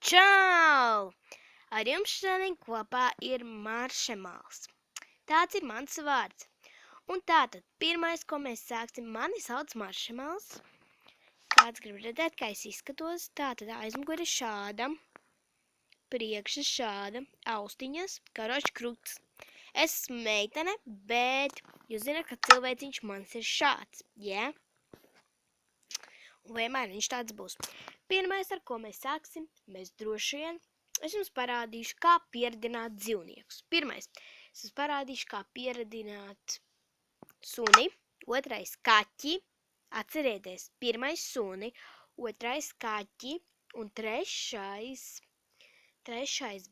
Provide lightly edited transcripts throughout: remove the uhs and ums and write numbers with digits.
Čau! Ar jums šodien kopā ir maršemāls. Tāds ir mans vārds. Un tātad, pirmais, ko mēs sāksim, mani sauc maršemāls. Kāds grib redzēt, kā es izskatos, tātad aizmugure šāda, priekša šāda, austiņas, karoči kruts. Es esmu meitene, bet jūs zināt, ka cilvēciņš mans ir šāds, jā? Un vienmēr viņš tāds būs. Pirmais, ar ko mēs sāksim, mēs droši vien, es jums parādīšu, kā pieradināt dzīvniekus. Pirmais, es jums parādīšu, kā pieradināt suni, otrais kaķi, atcerieties, pirmais suni, otrais kaķi un trešais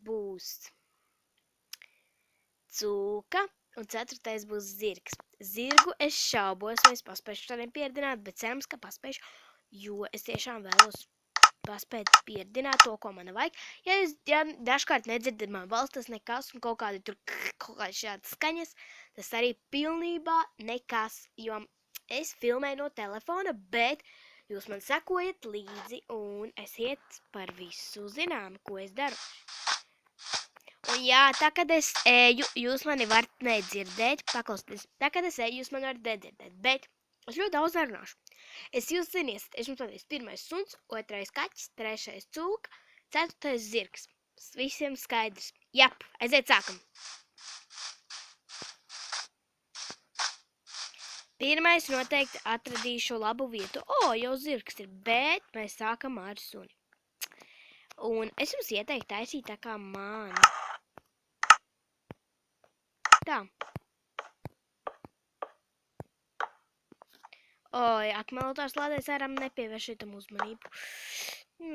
būs cūka un ceturtais būs zirgs. Zirgu es šaubos, vai es paspēšu šodien pieradināt, bet cerams, ka paspēšu, jo es tiešām vēlos paspēt pieradināt to, ko man vajag. Ja jūs dažkārt nedzirdat man balss, tas nekas, un kaut kādi šādas skaņas, tas arī pilnībā nekas, jo es filmēju no telefona, bet jūs man sekojat līdzi un esiet par visu zinām, ko es daru. Un jā, tā, kad es eju, jūs mani varat nedzirdēt, paklausieties, tā, kad es eju, jūs mani varat nedzirdēt, bet es ļoti daudz nerunāšu. Es jūs ziniet, es jums pateicu, pirmais suns, otrais kaķis, trešais cūka, ceturtais zirgs. Visiem skaidrs. Jap, aiziet sākam. Pirmais noteikti atradīšu labu vietu. Jau zirgs ir, bet mēs sākam ar suni. Un es jums ieteiktu taisīt tā kā man. Tā. Atmelotās lādēs ārām nepievērš šitam uzmanību.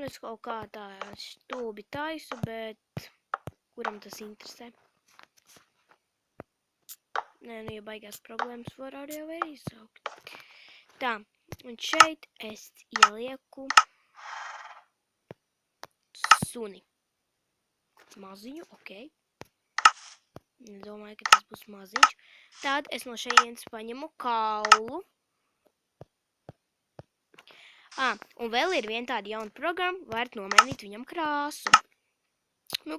Es kaut kā tā stūbi taisu, bet kuram tas interesē? Nē, ja baigās problēmas var arī jau izsaukt. Tā, un šeit es ielieku suni. Maziņu, ok. Nedomāju, ka tas būs maziņš. Tad es no šejienes paņemu kaulu. Un vēl ir viena tāda jauna programma, varat nomainīt viņam krāsu.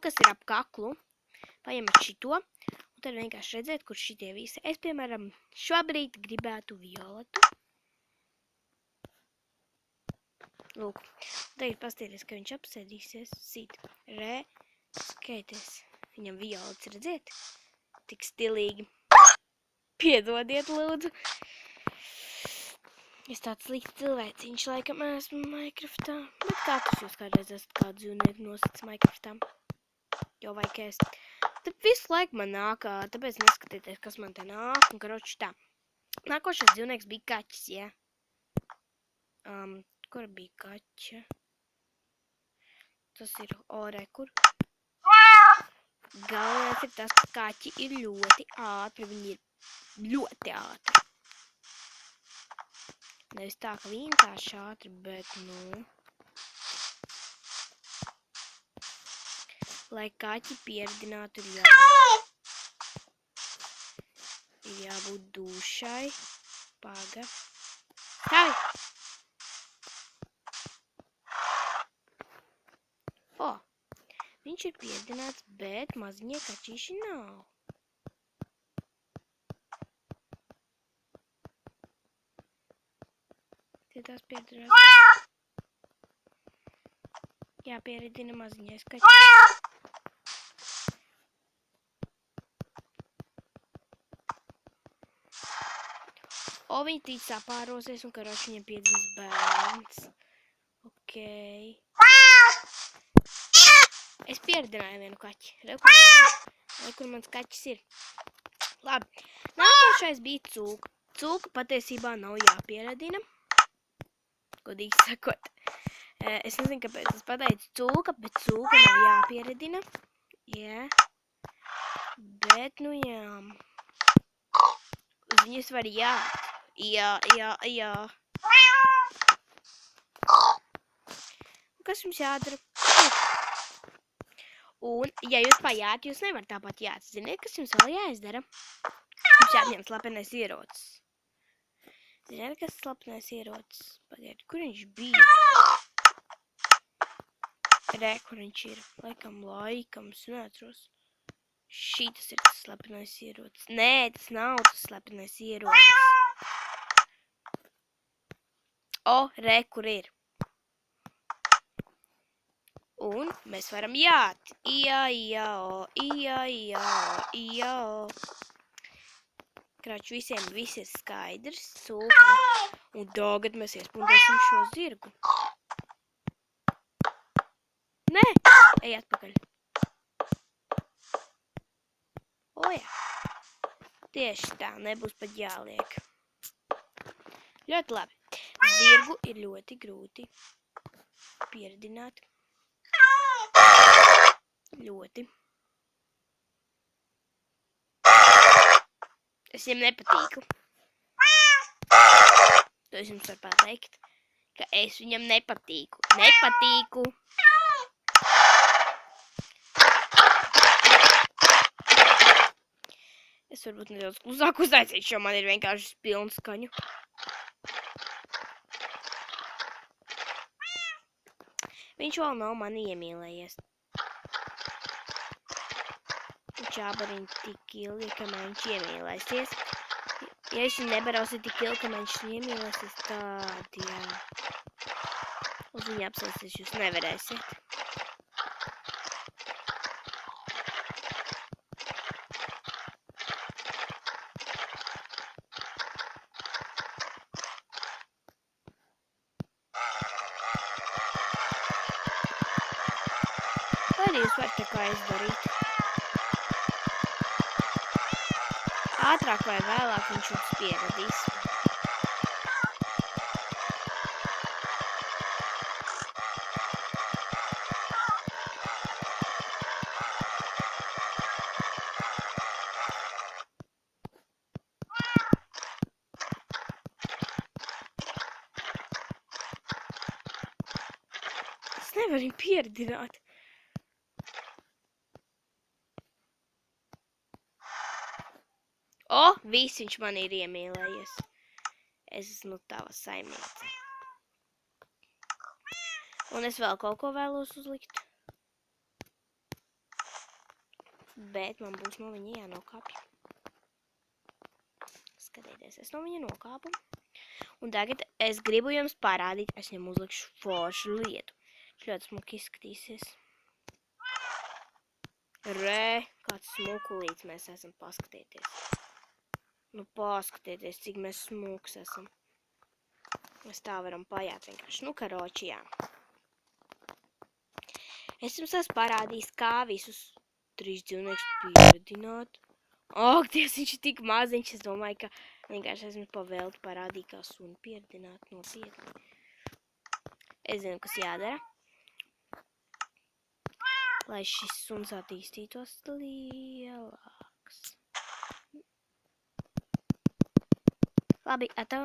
Kas ir ap kaklu. Paņemat šito, un tad vienkārši redzēt, kur šitie visi. Es, piemēram, šobrīd gribētu violetu. Lūk, tagad pastieties, ka viņš apsēdīsies. Sīt, skaities. Viņam violets, redziet? Tik stilīgi. Piedodiet, lūdzu. Es tāds slikts cilvēciņš, laikam esmu Minecraftā. Bet katrs jūs kādreiz esat kādu dzīvnieku nosacījis Minecraftā. Jo vajag ēst. Tad visu laiku man nāk, tāpēc neskatieties, kas man te nāk. Un karoči tā. Nākošais dzīvnieks bija kaķis, jā. Kur bija kaķa? Tas ir kur? Galvenais ir tas, ka kaķi ir ļoti ātri. Viņi ir ļoti ātri. Nevis tā, ka vienkārši ātri, bet, lai kaķi pieradinātu ir jābūt dušai. Paga. Stāvi! Viņš ir pieradināts, bet maziņie kaķīši nav. Tās pieradinās. Jāpieradina maziņais kaķis. Viņi tīk sapārosies un karoči viņam piedzimst bērns. Ok. Es pieradināju vienu kaķi. Re, kur mans kaķis ir. Labi. Nākošais bija cūka. Cūka patiesībā nav jāpieradina. Godīgi sakot. Es nezinu, kāpēc es pateicu cūka, bet cūka nav jāpieradina. Jā. Bet, jā. Uz viņus var Jā. Kas jums jādara? Un, ja jūs pajāt, jūs nevar tāpat jāt. Ziniet, kas jums vēl jāizdara? Jums jāatņem slepenais ierocis. Ziniet, kas slepenais ierocis? Pagaidiet, kur viņš bija? Re, kur viņš ir? Laikam, es neatceros. Šitas ir tas slepenais ierocis. Nē, tas nav tas slepenais ierocis. O, re, kur ir? Un mēs varam jāt. Iao. Krāč visiem viss ir skaidrs. Super. Un tagad mēs iespundēsim šo zirgu. Nē, ej atpakaļ. O, jā. Tieši tā, nebūs pat jāliek. Ļoti labi. Zirgu ir ļoti grūti pieredināt. Ļoti. Es viņam nepatīku. To es jums varu pateikt, ka es viņam nepatīku. Es varbūt nedaudz klusāk uztaisīšu, jo man ir vienkārši pilns skaņu. Viņš vēl nav mani iemīlējies. Viņš jābariņ tik ilgi, kamēr viņš iemīlēsies. Ja viņš nebarausi tik ilgi, kamēr viņš iemīlēsies, tad, jā. Uz viņu apsēsties jūs nevarēsiet. Arī jūs varat tā kā izdarīt. Ātrāk vai vēlāk viņš jums pieradīs. Es nevaru viņu pieradināt. O, viss viņš man ir iemīlējies. Es esmu tava saimniece. Un es vēl kaut ko vēlos uzlikt. Bet man būs no viņa jānokāpj. Skatieties, es no viņa nokāpu. Un tagad es gribu jums parādīt, es viņam uzlikšu foršu lietu. Ļoti smuki izskatīsies. Re, kāds smukulīts mēs esam, paskatieties. Nu, paskatieties, cik mēs smuks esam. Mēs tā varam pajāt vienkārši. Nu, karoči, jā. Es jums esmu parādījis, kā visus 3 dzīvniekus pieredināt. Ak, Dievs, viņš ir tik maziņš. Es domāju, ka vienkārši esmu pavēlti parādīt, kā suni pieredināt nopietni. Es zinu, kas jādara. Lai šis suns attīstītos lielāks. Labi, atā.